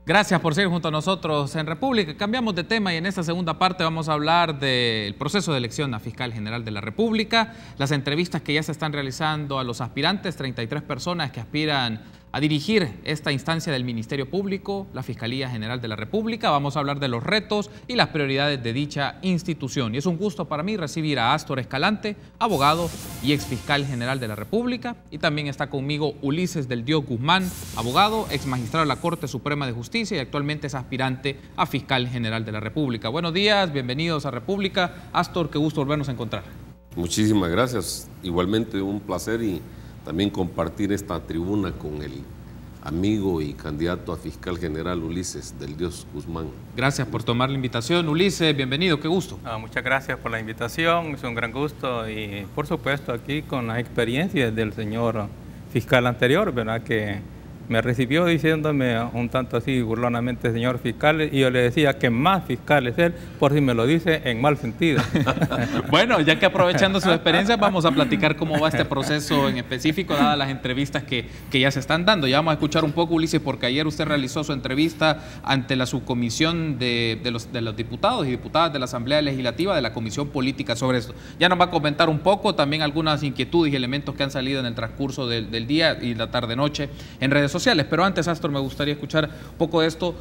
Gracias por seguir junto a nosotros en República. Cambiamos de tema y en esta segunda parte vamos a hablar del proceso de elección a Fiscal General de la República, las entrevistas que ya se están realizando a los aspirantes, 33 personas que aspiran a dirigir esta instancia del Ministerio Público, la Fiscalía General de la República. Vamos a hablar de los retos y las prioridades de dicha institución. Y es un gusto para mí recibir a Astor Escalante, abogado y exfiscal general de la República. Y también está conmigo Ulises del Dios Guzmán, abogado, ex magistrado de la Corte Suprema de Justicia y actualmente es aspirante a Fiscal General de la República. Buenos días, bienvenidos a República. Astor, qué gusto volvernos a encontrar. Muchísimas gracias. Igualmente un placer y también compartir esta tribuna con el amigo y candidato a fiscal general Ulises del Dios Guzmán. Gracias por tomar la invitación. Ulises, bienvenido, qué gusto. Muchas gracias por la invitación, es un gran gusto y por supuesto aquí con las experiencias del señor fiscal anterior, ¿verdad? Que me recibió diciéndome un tanto así burlonamente señor fiscal y yo le decía que más fiscal es él, por si me lo dice en mal sentido. Bueno, ya que aprovechando su experiencia vamos a platicar cómo va este proceso en específico, dadas las entrevistas que ya se están dando. Ya vamos a escuchar un poco, Ulises, porque ayer usted realizó su entrevista ante la subcomisión de los diputados y diputadas de la Asamblea Legislativa, de la Comisión Política sobre esto. Ya nos va a comentar un poco también algunas inquietudes y elementos que han salido en el transcurso del día y la tarde-noche en redes sociales. Pero antes, Astor, me gustaría escuchar un poco de esto,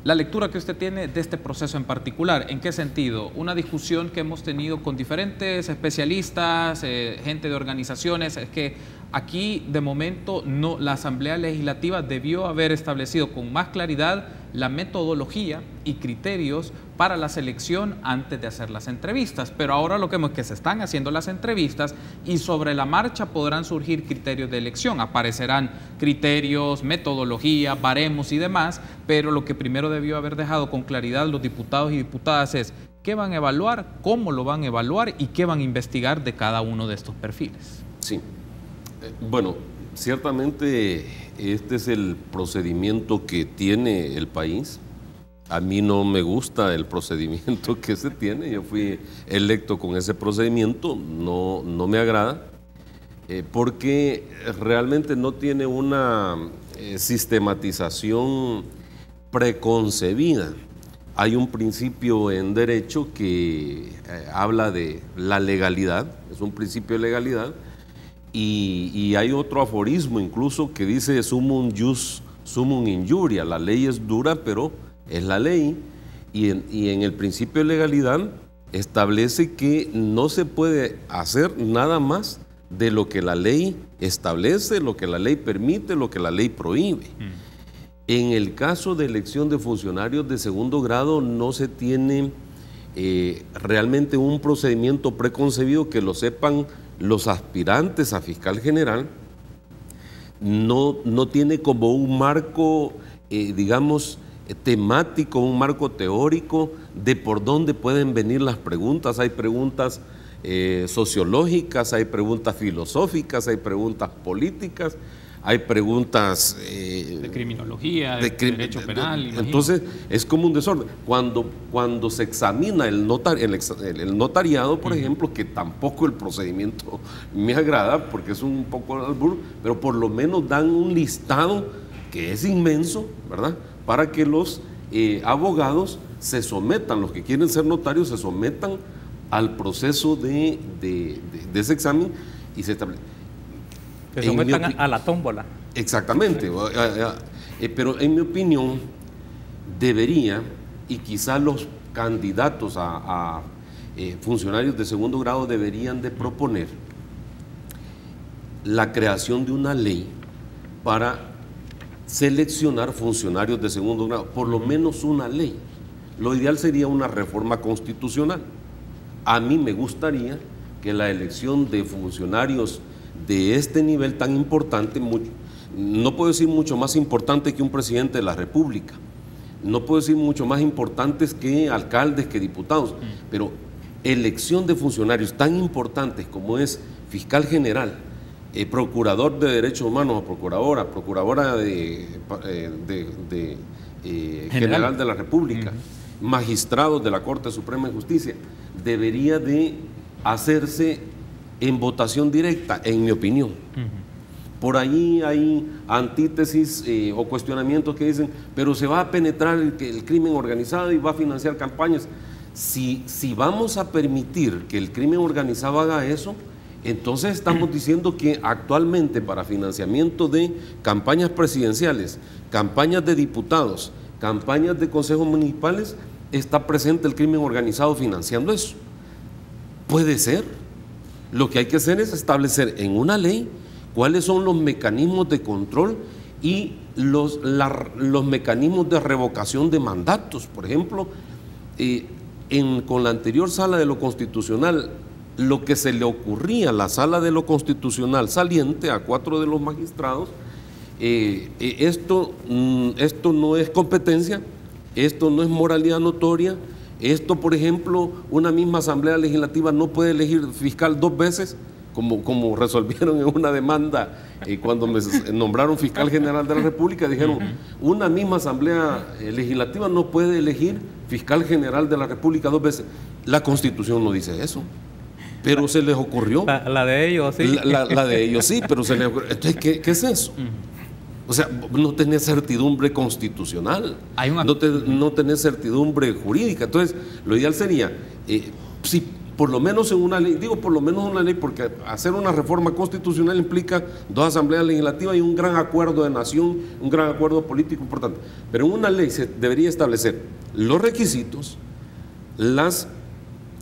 la lectura que usted tiene de este proceso en particular. ¿En qué sentido? Una discusión que hemos tenido con diferentes especialistas, gente de organizaciones, es que aquí de momento no, la Asamblea Legislativa debió haber establecido con más claridad la metodología y criterios para la selección antes de hacer las entrevistas, pero ahora lo que vemos es que se están haciendo las entrevistas y sobre la marcha podrán surgir criterios de elección, aparecerán criterios, metodología, baremos y demás, pero lo que primero debió haber dejado con claridad los diputados y diputadas es qué van a evaluar, cómo lo van a evaluar y qué van a investigar de cada uno de estos perfiles. Sí, bueno, ciertamente este es el procedimiento que tiene el país. A mí no me gusta el procedimiento que se tiene, yo fui electo con ese procedimiento, no me agrada, porque realmente no tiene una sistematización preconcebida. Hay un principio en derecho que habla de la legalidad, es un principio de legalidad, y hay otro aforismo incluso que dice sumum jus, sumum injuria, la ley es dura pero es la ley, y en el principio de legalidad establece que no se puede hacer nada más de lo que la ley establece, lo que la ley permite, lo que la ley prohíbe. En el caso de elección de funcionarios de segundo grado no se tiene realmente un procedimiento preconcebido que lo sepan los aspirantes a fiscal general. No tiene como un marco, digamos, temático, un marco teórico de por dónde pueden venir las preguntas. Hay preguntas sociológicas, hay preguntas filosóficas, hay preguntas políticas, hay preguntas de criminología, de derecho penal. Entonces es como un desorden. Cuando se examina el notariado, por ejemplo, que tampoco el procedimiento me agrada porque es un poco albur, pero por lo menos dan un listado que es inmenso, ¿verdad? Para que los abogados se sometan, los que quieren ser notarios se sometan al proceso de ese examen y se establece. Se sometan a la tómbola. Exactamente, pero en mi opinión debería, y quizás los candidatos a funcionarios de segundo grado deberían de proponer la creación de una ley para seleccionar funcionarios de segundo grado, por lo menos una ley. Lo ideal sería una reforma constitucional. A mí me gustaría que la elección de funcionarios de este nivel tan importante, no puedo decir mucho más importante que un presidente de la República, no puedo decir mucho más importantes que alcaldes, que diputados, pero elección de funcionarios tan importantes como es fiscal general, procurador de derechos humanos o procuradora general de la República, magistrados de la Corte Suprema de Justicia, debería de hacerse en votación directa, en mi opinión. Por ahí hay antítesis o cuestionamientos que dicen, pero se va a penetrar el crimen organizado y va a financiar campañas. Si vamos a permitir que el crimen organizado haga eso, entonces estamos diciendo que actualmente para financiamiento de campañas presidenciales, campañas de diputados, campañas de consejos municipales, está presente el crimen organizado financiando eso. Puede ser. Lo que hay que hacer es establecer en una ley cuáles son los mecanismos de control y los mecanismos de revocación de mandatos. Por ejemplo, con la anterior sala de lo constitucional, lo que se le ocurría a la sala de lo constitucional saliente, a 4 de los magistrados, esto no es competencia, esto no es moralidad notoria, esto, por ejemplo, una misma asamblea legislativa no puede elegir fiscal 2 veces, como resolvieron en una demanda cuando me nombraron fiscal general de la República, dijeron, una misma asamblea legislativa no puede elegir fiscal general de la República 2 veces. La Constitución no dice eso, pero se les ocurrió. La de ellos sí. La de ellos sí, pero se les ocurrió. Entonces, ¿qué es eso? O sea, no tenés certidumbre constitucional, no tenés certidumbre jurídica. Entonces, lo ideal sería, si por lo menos en una ley, digo por lo menos en una ley, porque hacer una reforma constitucional implica 2 asambleas legislativas y un gran acuerdo de nación, un gran acuerdo político importante. Pero en una ley se debería establecer los requisitos, las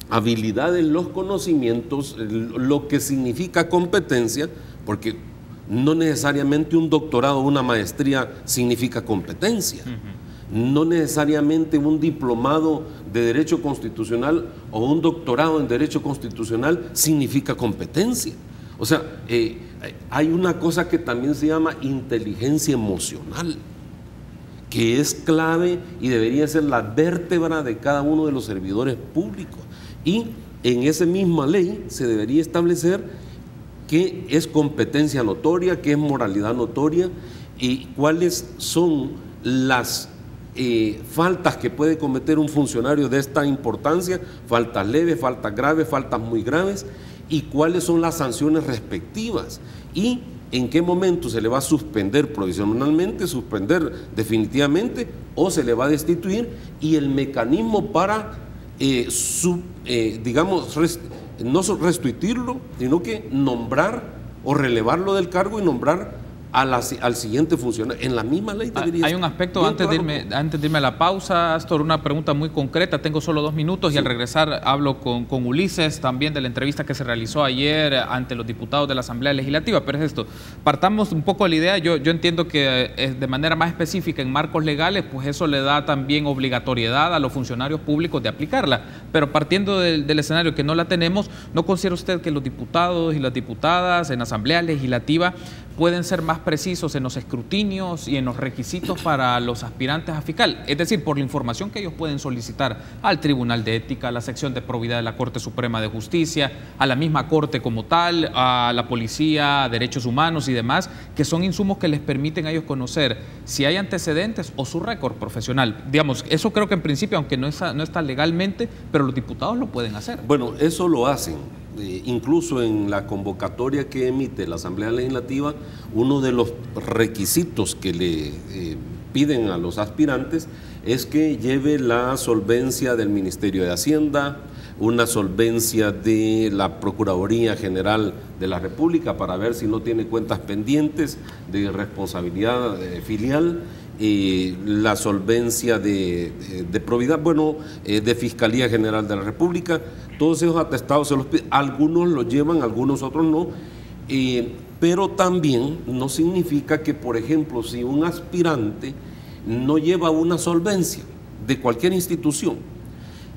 habilidades, los conocimientos, lo que significa competencia, porque no necesariamente un doctorado o una maestría significa competencia. No necesariamente un diplomado de Derecho Constitucional o un doctorado en Derecho Constitucional significa competencia. O sea, hay una cosa que también se llama inteligencia emocional, que es clave y debería ser la vértebra de cada uno de los servidores públicos. Y en esa misma ley se debería establecer qué es competencia notoria, qué es moralidad notoria y cuáles son las faltas que puede cometer un funcionario de esta importancia, faltas leves, faltas graves, faltas muy graves, y cuáles son las sanciones respectivas y en qué momento se le va a suspender provisionalmente, suspender definitivamente o se le va a destituir, y el mecanismo para digamos, no restituirlo, sino que nombrar o relevarlo del cargo y nombrar al siguiente funcionario. En la misma ley debería. Hay un aspecto, antes de irme a la pausa, Astor, una pregunta muy concreta. Tengo solo 2 minutos y al regresar hablo con Ulises también de la entrevista que se realizó ayer ante los diputados de la Asamblea Legislativa. Pero es esto, partamos un poco de la idea. Yo entiendo que de manera más específica en marcos legales, pues eso le da también obligatoriedad a los funcionarios públicos de aplicarla. Pero partiendo del escenario que no la tenemos, ¿no considera usted que los diputados y las diputadas en la Asamblea Legislativa pueden ser más precisos en los escrutinios y en los requisitos para los aspirantes a fiscal? Es decir, por la información que ellos pueden solicitar al Tribunal de Ética, a la sección de probidad de la Corte Suprema de Justicia, a la misma Corte como tal, a la Policía, a Derechos Humanos y demás, que son insumos que les permiten a ellos conocer si hay antecedentes o su récord profesional. Digamos, eso creo que en principio, aunque no está legalmente, pero los diputados lo pueden hacer. Bueno, eso lo hacen. Incluso en la convocatoria que emite la Asamblea Legislativa, uno de los requisitos que le piden a los aspirantes es que lleve la solvencia del Ministerio de Hacienda, una solvencia de la Procuraduría General de la República para ver si no tiene cuentas pendientes de responsabilidad filial, la solvencia de probidad, de Fiscalía General de la República. Todos esos atestados se los piden, algunos los llevan, algunos otros no, pero también no significa que, por ejemplo, si un aspirante no lleva una solvencia de cualquier institución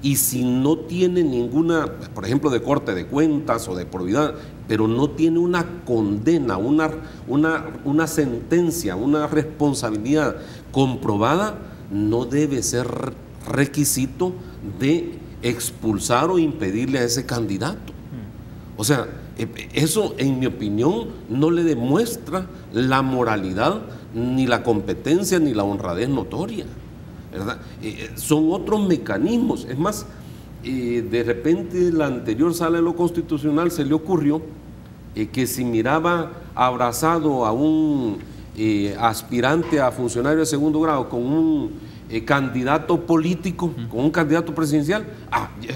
y si no tiene ninguna, por ejemplo, de Corte de Cuentas o de probidad, pero no tiene una condena, una sentencia, una responsabilidad comprobada, no debe ser requisito de expulsar o impedirle a ese candidato. O sea, eso, en mi opinión, no le demuestra la moralidad, ni la competencia, ni la honradez notoria, ¿verdad? Son otros mecanismos. Es más, de repente la anterior sala de lo constitucional se le ocurrió que si miraba abrazado a un aspirante a funcionario de segundo grado con un candidato político, con un candidato presidencial,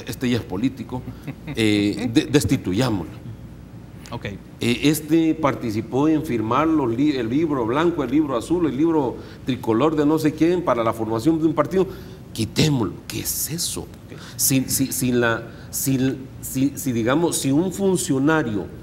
este ya es político, destituyámoslo. Okay. Este participó en firmar el libro blanco, el libro azul, el libro tricolor de no sé quién para la formación de un partido. Quitémoslo. ¿Qué es eso? Okay. Si un funcionario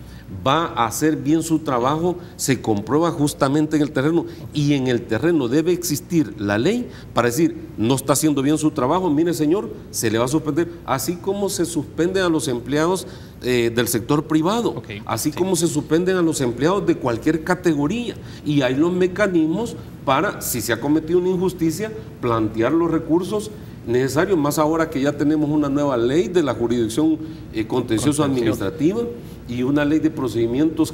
va a hacer bien su trabajo, se comprueba justamente en el terreno, y en el terreno debe existir la ley para decir, no está haciendo bien su trabajo, mire señor, se le va a suspender, así como se suspenden a los empleados del sector privado, okay, así como se suspenden a los empleados de cualquier categoría, y hay los mecanismos para, si se ha cometido una injusticia, plantear los recursos necesarios, más ahora que ya tenemos una nueva ley de la jurisdicción contencioso administrativa y una ley de procedimientos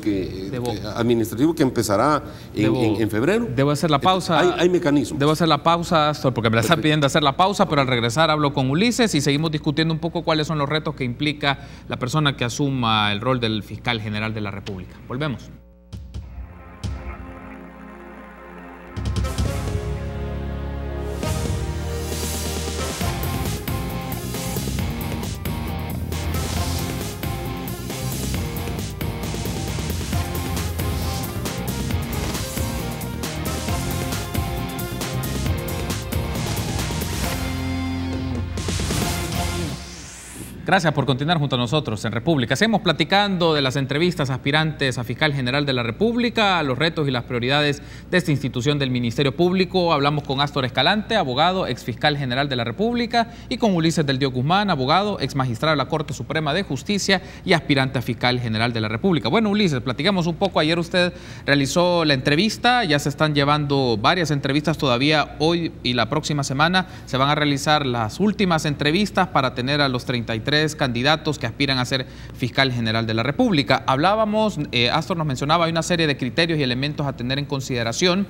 administrativos que empezará en febrero. Debo hacer la pausa. Hay mecanismos. Debo hacer la pausa, Astor, porque me la están pidiendo hacer la pausa, pero al regresar hablo con Ulises y seguimos discutiendo un poco cuáles son los retos que implica la persona que asuma el rol del fiscal general de la República. Volvemos. Gracias por continuar junto a nosotros en República. Seguimos platicando de las entrevistas a aspirantes a fiscal general de la República, los retos y las prioridades de esta institución del Ministerio Público. Hablamos con Astor Escalante, abogado, ex fiscal general de la República, y con Ulises del Dios Guzmán, abogado, ex magistrado de la Corte Suprema de Justicia y aspirante a fiscal general de la República. Bueno, Ulises, platicamos un poco. Ayer usted realizó la entrevista, ya se están llevando varias entrevistas todavía. Hoy y la próxima semana se van a realizar las últimas entrevistas para tener a los 33 candidatos que aspiran a ser fiscal general de la República. Hablábamos, Astor nos mencionaba, hay una serie de criterios y elementos a tener en consideración.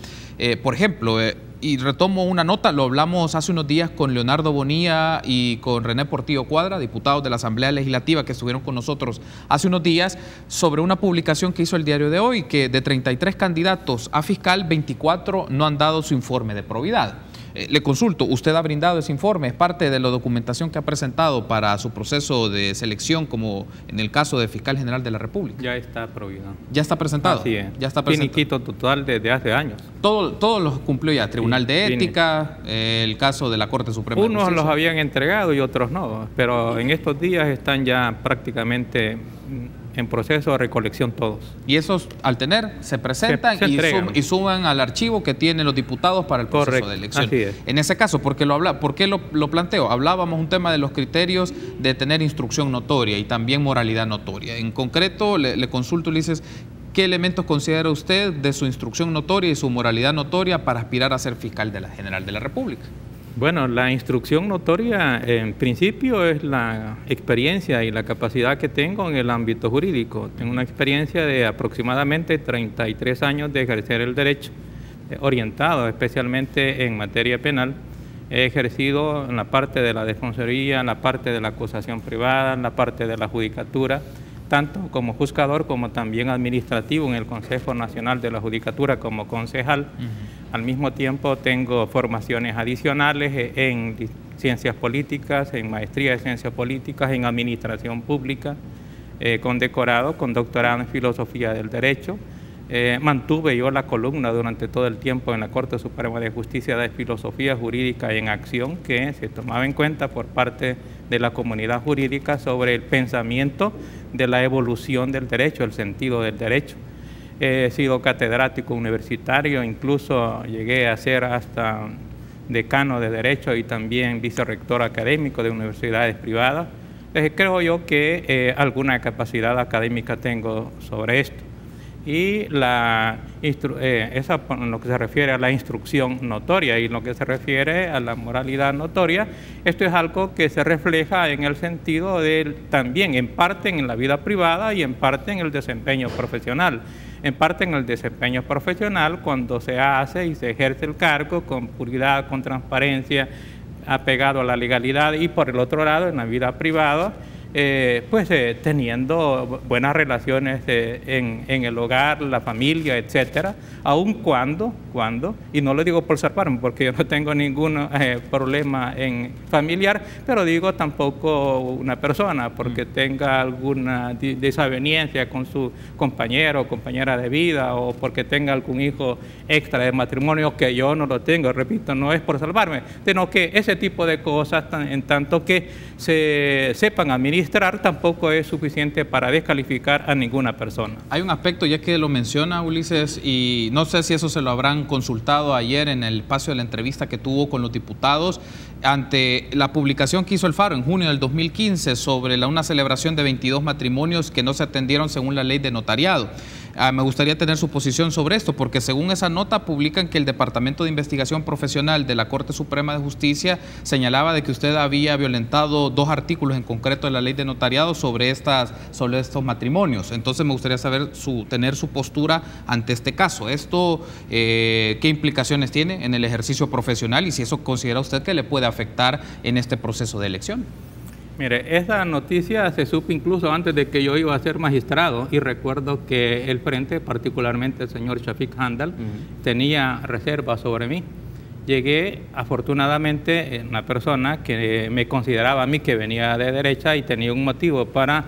Por ejemplo, y retomo una nota, lo hablamos hace unos días con Leonardo Bonilla y con René Portillo Cuadra, diputados de la Asamblea Legislativa que estuvieron con nosotros hace unos días, sobre una publicación que hizo el diario de hoy, que de 33 candidatos a fiscal, 24 no han dado su informe de probidad. Le consulto, ¿usted ha brindado ese informe? ¿Es parte de la documentación que ha presentado para su proceso de selección, como en el caso de fiscal general de la República? Ya está aprobado. ¿Ya está presentado? Así es. Ya está presentado. Finiquito total desde hace años. Todos los cumplió ya. Tribunal de Ética, el caso de la Corte Suprema de Justicia. Unos los habían entregado y otros no, pero en estos días están ya prácticamente en proceso de recolección todos. Y esos, al tener, se presentan y suman al archivo que tienen los diputados para el proceso de elección. Así es. En ese caso, ¿por qué lo planteo? Hablábamos un tema de los criterios de tener instrucción notoria y también moralidad notoria. En concreto, le consulto, Ulises, ¿qué elementos considera usted de su instrucción notoria y su moralidad notoria para aspirar a ser fiscal general de la República? Bueno, la instrucción notoria en principio es la experiencia y la capacidad que tengo en el ámbito jurídico. Tengo una experiencia de aproximadamente 33 años de ejercer el derecho, orientado especialmente en materia penal. He ejercido en la parte de la defensoría, en la parte de la acusación privada, en la parte de la judicatura, tanto como juzgador como también administrativo en el Consejo Nacional de la Judicatura como concejal. Al mismo tiempo tengo formaciones adicionales en ciencias políticas, en maestría de ciencias políticas, en administración pública, condecorado con doctorado en filosofía del derecho. Mantuve yo la columna durante todo el tiempo en la Corte Suprema de Justicia de Filosofía Jurídica en Acción, que se tomaba en cuenta por parte de la comunidad jurídica sobre el pensamiento de la evolución del derecho, el sentido del derecho. He sido catedrático universitario, incluso llegué a ser hasta decano de Derecho y también vicerrector académico de universidades privadas. Creo yo que alguna capacidad académica tengo sobre esto. Y esa en lo que se refiere a la instrucción notoria y en lo que se refiere a la moralidad notoria, esto es algo que se refleja en el sentido de también en parte en la vida privada y en parte en el desempeño profesional. En parte en el desempeño profesional cuando se hace y se ejerce el cargo con puridad, con transparencia, apegado a la legalidad, y por el otro lado en la vida privada teniendo buenas relaciones en el hogar, la familia, etcétera, aun cuando, y no lo digo por salvarme, porque yo no tengo ningún problema familiar, pero digo tampoco una persona, porque tenga alguna desaveniencia con su compañero o compañera de vida, o porque tenga algún hijo extra de matrimonio que yo no lo tengo, repito, no es por salvarme, sino que ese tipo de cosas, en tanto que se sepan administrar, tampoco es suficiente para descalificar a ninguna persona. Hay un aspecto, ya que lo menciona Ulises, y no sé si eso se lo habrán consultado ayer en el espacio de la entrevista que tuvo con los diputados, ante la publicación que hizo el Faro en junio del 2015 sobre una celebración de 22 matrimonios que no se atendieron según la ley de notariado. Me gustaría tener su posición sobre esto, porque según esa nota publican que el Departamento de Investigación Profesional de la Corte Suprema de Justicia señalaba de que usted había violentado 2 artículos en concreto de la ley de notariado sobre estos matrimonios. Entonces me gustaría saber tener su postura ante este caso. ¿Esto qué implicaciones tiene en el ejercicio profesional y si eso considera usted que le puede afectar en este proceso de elección? Mire, esa noticia se supo incluso antes de que yo iba a ser magistrado, y recuerdo que el frente, particularmente el señor Shafiq Handal, tenía reservas sobre mí. Llegué, afortunadamente, una persona que me consideraba a mí que venía de derecha y tenía un motivo para,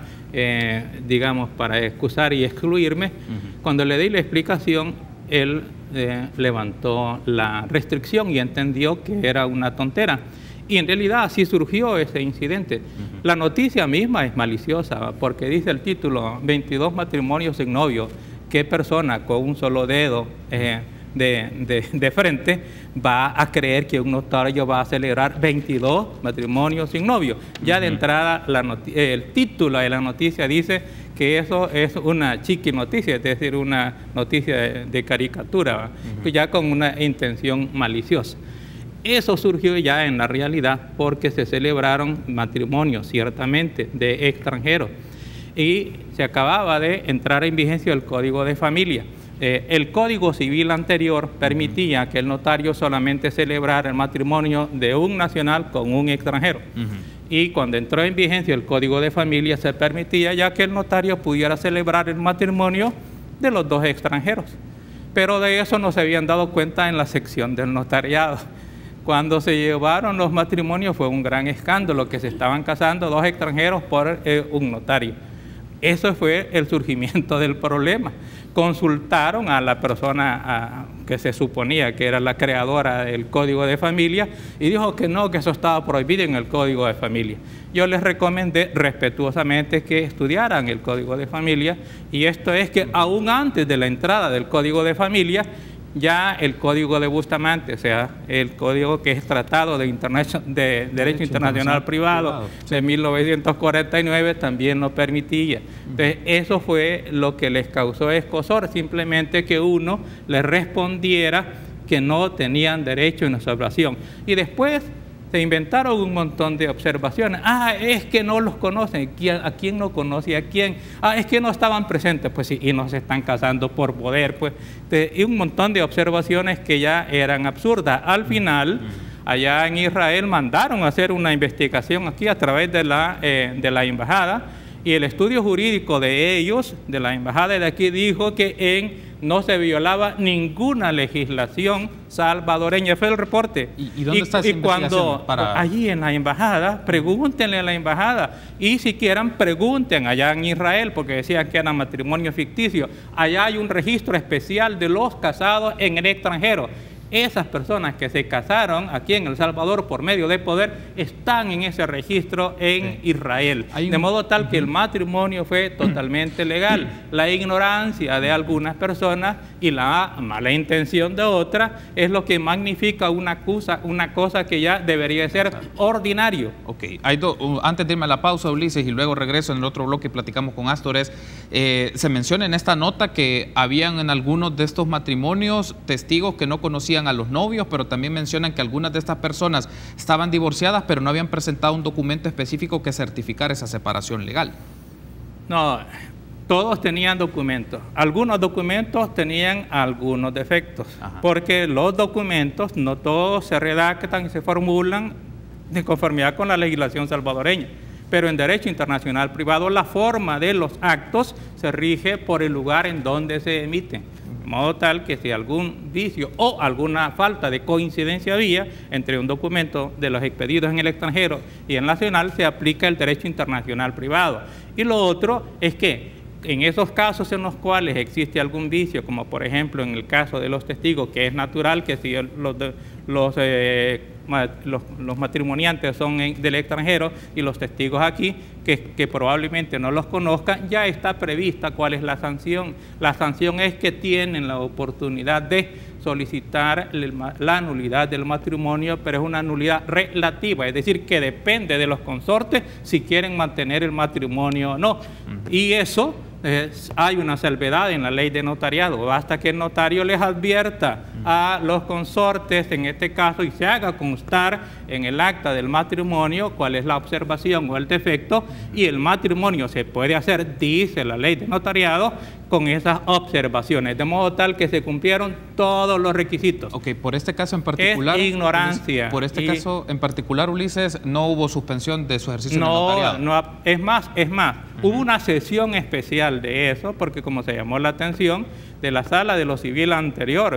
digamos, para excusar y excluirme. Cuando le di la explicación, él levantó la restricción y entendió que era una tontera. Y en realidad así surgió ese incidente. La noticia misma es maliciosa, porque dice el título, 22 matrimonios sin novio. ¿Qué persona con un solo dedo de frente va a creer que un notario va a celebrar 22 matrimonios sin novio? Ya de entrada el título de la noticia dice que eso es una chiqui noticia, es decir, una noticia de caricatura, ya con una intención maliciosa. Eso surgió ya en la realidad porque se celebraron matrimonios, ciertamente, de extranjeros. Y se acababa de entrar en vigencia el Código de Familia. El Código Civil anterior permitía que el notario solamente celebrara el matrimonio de un nacional con un extranjero. Y cuando entró en vigencia el Código de Familia, se permitía ya que el notario pudiera celebrar el matrimonio de los 2 extranjeros. Pero de eso no se habían dado cuenta en la sección del notariado. Cuando se llevaron los matrimonios fue un gran escándalo, que se estaban casando 2 extranjeros por un notario. Eso fue el surgimiento del problema. Consultaron a la persona que se suponía que era la creadora del Código de Familia y dijo que no, que eso estaba prohibido en el Código de Familia. Yo les recomendé respetuosamente que estudiaran el Código de Familia, y esto es que aún antes de la entrada del Código de Familia, ya el Código de Bustamante, o sea, el código que es Tratado de Derecho Internacional Privado de 1949 también lo permitía. Entonces, eso fue lo que les causó escozor, simplemente que uno les respondiera que no tenían derecho en observación. Y después se inventaron un montón de observaciones. Es que no los conocen. ¿A quién no conoce? ¿A quién? Es que no estaban presentes. Pues sí, y no se están casando por poder. Pues. Y un montón de observaciones que ya eran absurdas. Al final, allá en Israel mandaron a hacer una investigación aquí a través de la embajada, y el estudio jurídico de ellos, de la embajada de aquí, dijo que no se violaba ninguna legislación salvadoreña. Fue el reporte. ¿Y dónde está esa investigación? Allí en la embajada, pregúntenle a la embajada, y si quieren pregunten allá en Israel, porque decían que era matrimonio ficticio. Allá hay un registro especial de los casados en el extranjero. Esas personas que se casaron aquí en El Salvador por medio de poder están en ese registro en Israel. De modo tal que el matrimonio fue totalmente legal. La ignorancia de algunas personas y la mala intención de otras es lo que magnifica una cosa que ya debería ser ordinario. Ok, antes de irme a la pausa, Ulises, y luego regreso en el otro bloque y platicamos con Astor, se menciona en esta nota que habían en algunos de estos matrimonios testigos que no conocían a los novios, pero también mencionan que algunas de estas personas estaban divorciadas, pero no habían presentado un documento específico que certificara esa separación legal. No, todos tenían documentos. Algunos documentos tenían algunos defectos, porque los documentos no todos se redactan y se formulan de conformidad con la legislación salvadoreña. pero en derecho internacional privado la forma de los actos se rige por el lugar en donde se emiten. De modo tal que si algún vicio o alguna falta de coincidencia había entre un documento de los expedidos en el extranjero y el nacional, se aplica el derecho internacional privado. Y lo otro es que en esos casos en los cuales existe algún vicio, como por ejemplo en el caso de los testigos, que es natural que si los matrimoniantes son del extranjero y los testigos aquí, que probablemente no los conozcan, ya está prevista cuál es la sanción. La sanción es que tienen la oportunidad de solicitar la nulidad del matrimonio, pero es una nulidad relativa, es decir, que depende de los consortes si quieren mantener el matrimonio o no. Y eso hay una salvedad en la ley de notariado, basta que el notario les advierta a los consortes, en este caso, y se haga constar en el acta del matrimonio cuál es la observación o el defecto, y el matrimonio se puede hacer, dice la ley de notariado, con esas observaciones, de modo tal que se cumplieron todos los requisitos. Ok, por este caso en particular... Es ignorancia. Por este caso en particular, Ulises, no hubo suspensión de su ejercicio en el notariado. No, es más, hubo una sesión especial de eso, porque como se llamó la atención de la sala de lo civil anterior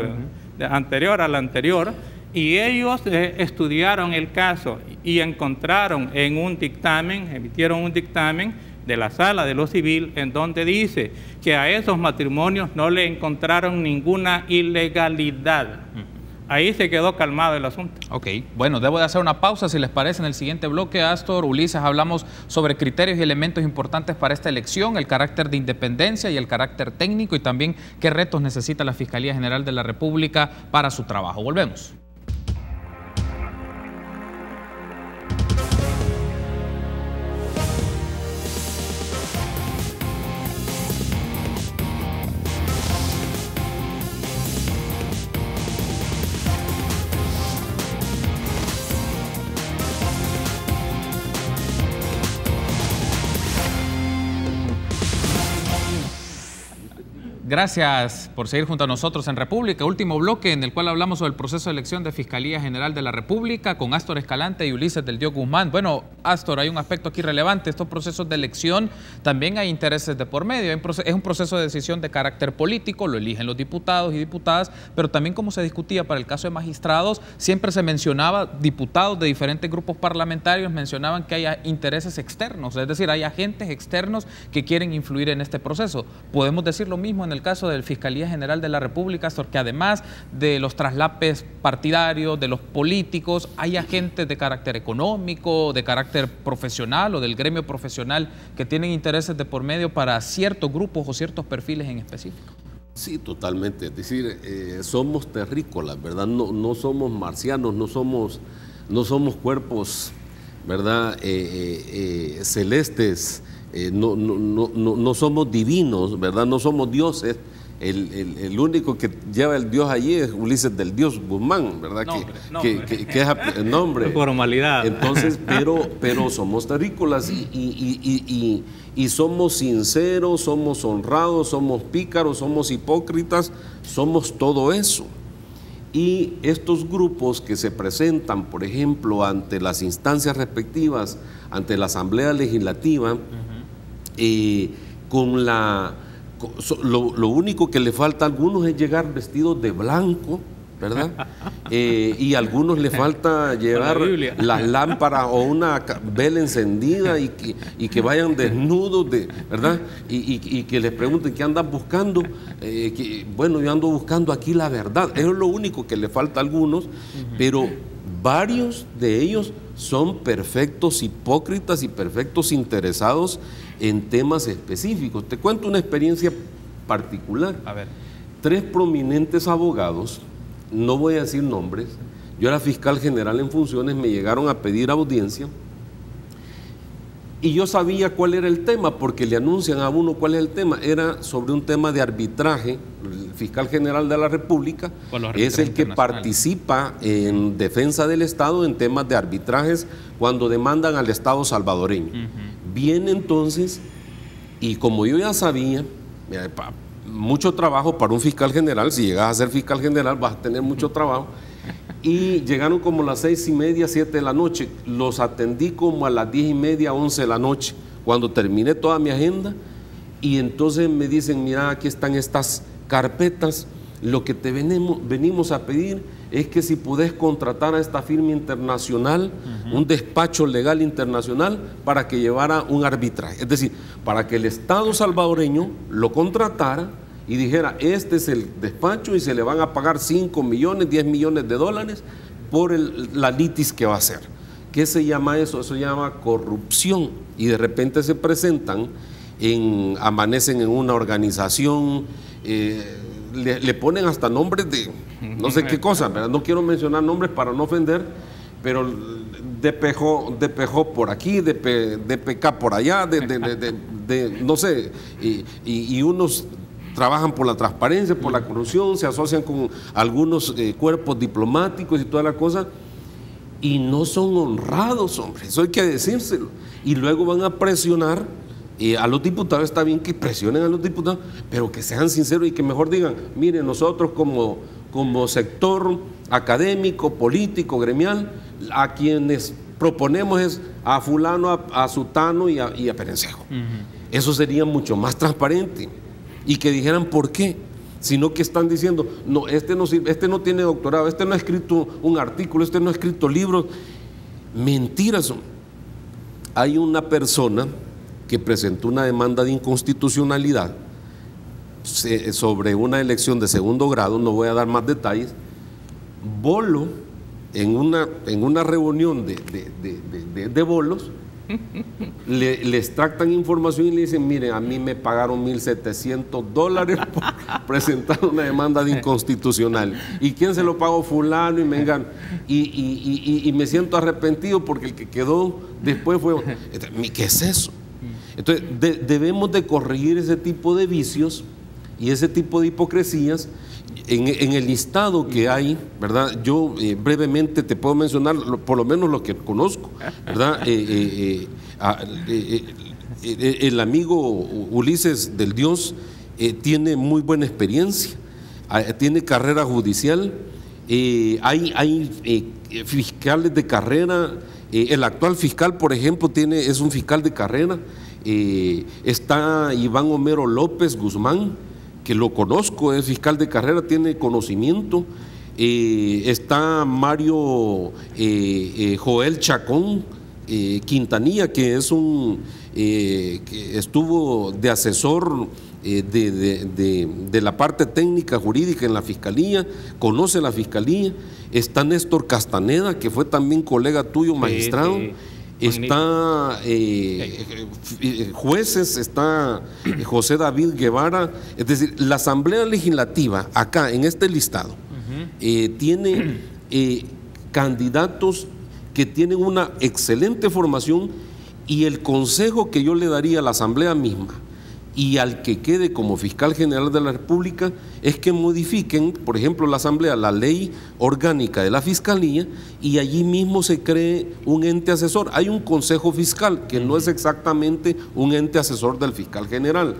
a la anterior, y ellos estudiaron el caso y encontraron en un dictamen, emitieron un dictamen de la sala de lo civil en donde dice que a esos matrimonios no le encontraron ninguna ilegalidad. Ahí se quedó calmado el asunto. Ok, bueno, debo de hacer una pausa, si les parece. En el siguiente bloque, Astor, Ulises, hablamos sobre criterios y elementos importantes para esta elección, el carácter de independencia y el carácter técnico, y también qué retos necesita la Fiscalía General de la República para su trabajo. Volvemos. Gracias por seguir junto a nosotros en República. Último bloque en el cual hablamos sobre el proceso de elección de Fiscalía General de la República con Astor Escalante y Ulises del Dios Guzmán. Bueno, Astor, hay un aspecto aquí relevante. Estos procesos de elección también hay intereses de por medio. Es un proceso de decisión de carácter político, lo eligen los diputados y diputadas, pero también, como se discutía para el caso de magistrados, siempre se mencionaba, diputados de diferentes grupos parlamentarios mencionaban que haya intereses externos, es decir, hay agentes externos que quieren influir en este proceso. Podemos decir lo mismo en el caso de la Fiscalía General de la República, porque además de los traslapes partidarios, de los políticos, hay agentes de carácter económico, de carácter profesional o del gremio profesional que tienen intereses de por medio para ciertos grupos o ciertos perfiles en específico. Sí, totalmente. Es decir, somos terrícolas, ¿verdad? No somos marcianos, no somos cuerpos, ¿verdad? Celestes. No somos divinos, ¿verdad? No somos dioses. El único que lleva el Dios allí es Ulises del Dios Guzmán, ¿verdad? Que es el nombre. Formalidad. Entonces, pero somos terrícolas y somos sinceros, somos honrados, somos pícaros, somos hipócritas, somos todo eso. Y estos grupos que se presentan, por ejemplo, ante las instancias respectivas, ante la Asamblea Legislativa, lo único que le falta a algunos es llegar vestidos de blanco, ¿verdad? Y a algunos le falta llevar las lámparas o una vela encendida y que vayan desnudos, ¿verdad? Y que les pregunten qué andan buscando. Bueno, yo ando buscando aquí la verdad. Eso es lo único que le falta a algunos, pero varios de ellos son perfectos hipócritas y perfectos interesados en temas específicos. Te cuento una experiencia particular. A ver. 3 prominentes abogados, no voy a decir nombres, yo era fiscal general en funciones, me llegaron a pedir audiencia y yo sabía cuál era el tema, porque le anuncian a uno cuál es el tema. Era sobre un tema de arbitraje. El fiscal general de la República es el que participa en defensa del Estado en temas de arbitrajes cuando demandan al Estado salvadoreño. Viene entonces, y como yo ya sabía, mucho trabajo para un fiscal general, si llegas a ser fiscal general vas a tener mucho trabajo. y llegaron como a las 6:30, 7 de la noche. Los atendí como a las 10:30, 11 de la noche, cuando terminé toda mi agenda, y entonces me dicen, mira, aquí están estas carpetas, lo que te venimos a pedir es que si podés contratar a esta firma internacional, un despacho legal internacional, para que llevara un arbitraje. Es decir, para que el Estado salvadoreño lo contratara y dijera, este es el despacho y se le van a pagar 5 millones, 10 millones de dólares por la litis que va a hacer. ¿Qué se llama eso? Eso se llama corrupción. Y de repente se presentan, amanecen en una organización, le ponen hasta nombres de no sé qué cosa, ¿verdad? No quiero mencionar nombres para no ofender, pero DPJ por aquí, DPK por allá, no sé, y unos trabajan por la transparencia, por la corrupción, se asocian con algunos cuerpos diplomáticos y toda la cosa, y no son honrados, hombre, eso hay que decírselo, y luego van a presionar a los diputados. Está bien que presionen a los diputados, pero que sean sinceros y que mejor digan, mire, nosotros como sector académico, político, gremial, a quienes proponemos es a fulano, a sutano y a Perencejo. Eso sería mucho más transparente, y que dijeran por qué, sino que están diciendo, no, este no tiene doctorado, este no ha escrito un artículo, este no ha escrito libros. Mentiras. Hay una persona que presentó una demanda de inconstitucionalidad sobre una elección de segundo grado, no voy a dar más detalles. Bolo, en una reunión de bolos, le extractan información y le dicen, mire, a mí me pagaron $1,700 por presentar una demanda de inconstitucional. ¿Y quién se lo pagó? Fulano y mengano. Y me siento arrepentido porque el que quedó después fue... ¿Qué es eso? Entonces, debemos de corregir ese tipo de vicios y ese tipo de hipocresías. En el listado que hay, ¿verdad? Yo brevemente te puedo mencionar por lo menos lo que conozco, ¿verdad? El amigo Ulises del Dios tiene muy buena experiencia, tiene carrera judicial, hay fiscales de carrera, el actual fiscal, por ejemplo, es un fiscal de carrera. Está Iván Homero López Guzmán, que lo conozco, es fiscal de carrera, tiene conocimiento. Está Mario Joel Chacón Quintanilla, que es que estuvo de asesor de la parte técnica jurídica en la fiscalía, conoce la fiscalía. Está Néstor Castaneda, que fue también colega tuyo, magistrado. Sí. Está jueces, está José David Guevara. Es decir, la Asamblea Legislativa acá en este listado tiene candidatos que tienen una excelente formación, y el consejo que yo le daría a la Asamblea misma y al que quede como fiscal general de la República es que modifiquen, por ejemplo, la Asamblea, la ley orgánica de la Fiscalía, y allí mismo se cree un ente asesor. Hay un consejo fiscal que no es exactamente un ente asesor del fiscal general,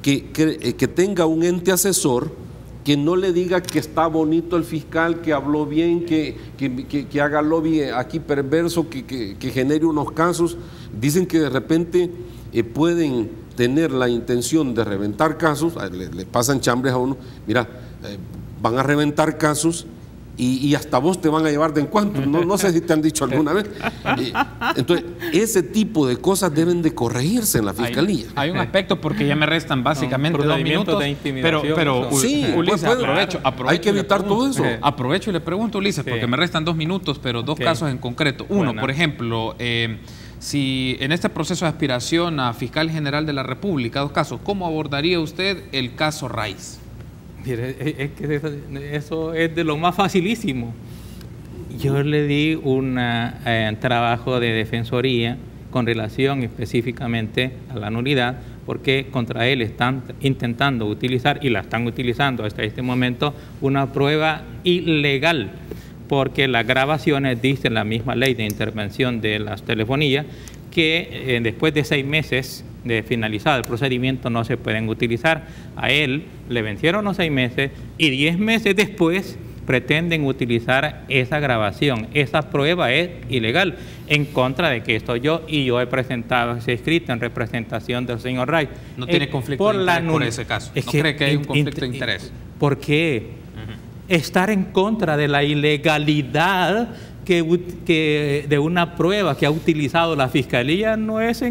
que tenga un ente asesor que no le diga que está bonito el fiscal, que habló bien, que haga lobby aquí perverso, que genere unos casos. Dicen que de repente pueden tener la intención de reventar casos, le pasan chambres a uno, mira, van a reventar casos y hasta vos te van a llevar de encuentro, no sé si te han dicho alguna vez. Entonces, ese tipo de cosas deben de corregirse en la Fiscalía. Hay un aspecto, porque ya me restan básicamente 2 minutos, pero sí, Ulises, aprovecho hay que evitar todo eso. Aprovecho y le pregunto, Ulises, porque me restan 2 minutos, pero 2 casos en concreto. Uno, por ejemplo, si en este proceso de aspiración a fiscal general de la República, 2 casos, ¿cómo abordaría usted el caso Raiz? Mire, es que eso es de lo más facilísimo. Yo le di un trabajo de defensoría con relación específicamente a la nulidad, porque contra él están intentando utilizar, y la están utilizando hasta este momento, una prueba ilegal, porque las grabaciones, dice la misma ley de intervención de las telefonías, que después de 6 meses de finalizado el procedimiento no se pueden utilizar. A él le vencieron los 6 meses y 10 meses después pretenden utilizar esa grabación. Esa prueba es ilegal, en contra de que estoy yo, y yo he presentado ese escrito en representación del señor Ray. No tiene conflicto de interés por ese caso. ¿No cree que hay un conflicto de interés? ¿Por qué? Estar en contra de la ilegalidad de una prueba que ha utilizado la Fiscalía no es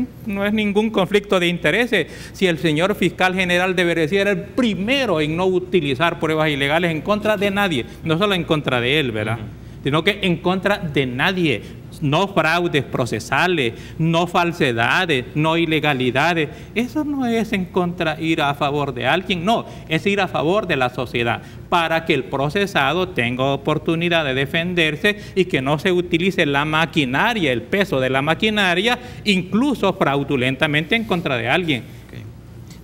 ningún conflicto de intereses. Si el señor fiscal general debería ser el primero en no utilizar pruebas ilegales en contra de nadie, no solo en contra de él, ¿verdad? Sino que en contra de nadie. No fraudes procesales, no falsedades, no ilegalidades. Eso no es ir a favor de alguien, no, es ir a favor de la sociedad para que el procesado tenga oportunidad de defenderse y que no se utilice la maquinaria, el peso de la maquinaria, incluso fraudulentamente en contra de alguien.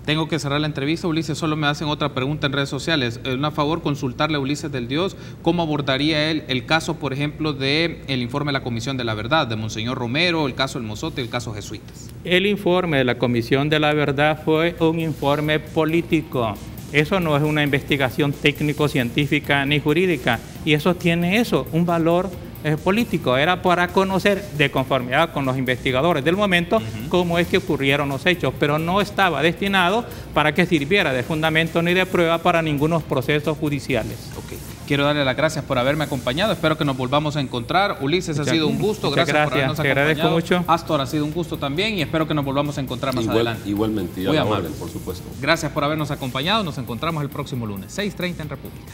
Tengo que cerrar la entrevista, Ulises, solo me hacen otra pregunta en redes sociales. A favor, consultarle a Ulises del Dios cómo abordaría él el caso, por ejemplo, del informe de la Comisión de la Verdad, de Monseñor Romero, el caso del Mozote y el caso Jesuitas. El informe de la Comisión de la Verdad fue un informe político. Eso no es una investigación técnico-científica ni jurídica, y eso tiene un valor político. Era para conocer, de conformidad con los investigadores del momento, cómo es que ocurrieron los hechos, pero no estaba destinado para que sirviera de fundamento ni de prueba para ningunos procesos judiciales. Quiero darle las gracias por haberme acompañado. Espero que nos volvamos a encontrar. Ulises, ha sido un gusto. Gracias por habernos acompañado. Te agradezco mucho. Astor, ha sido un gusto también y espero que nos volvamos a encontrar más adelante. Igualmente, ya la orden, por supuesto. Gracias por habernos acompañado. Nos encontramos el próximo lunes, 6:30 en República.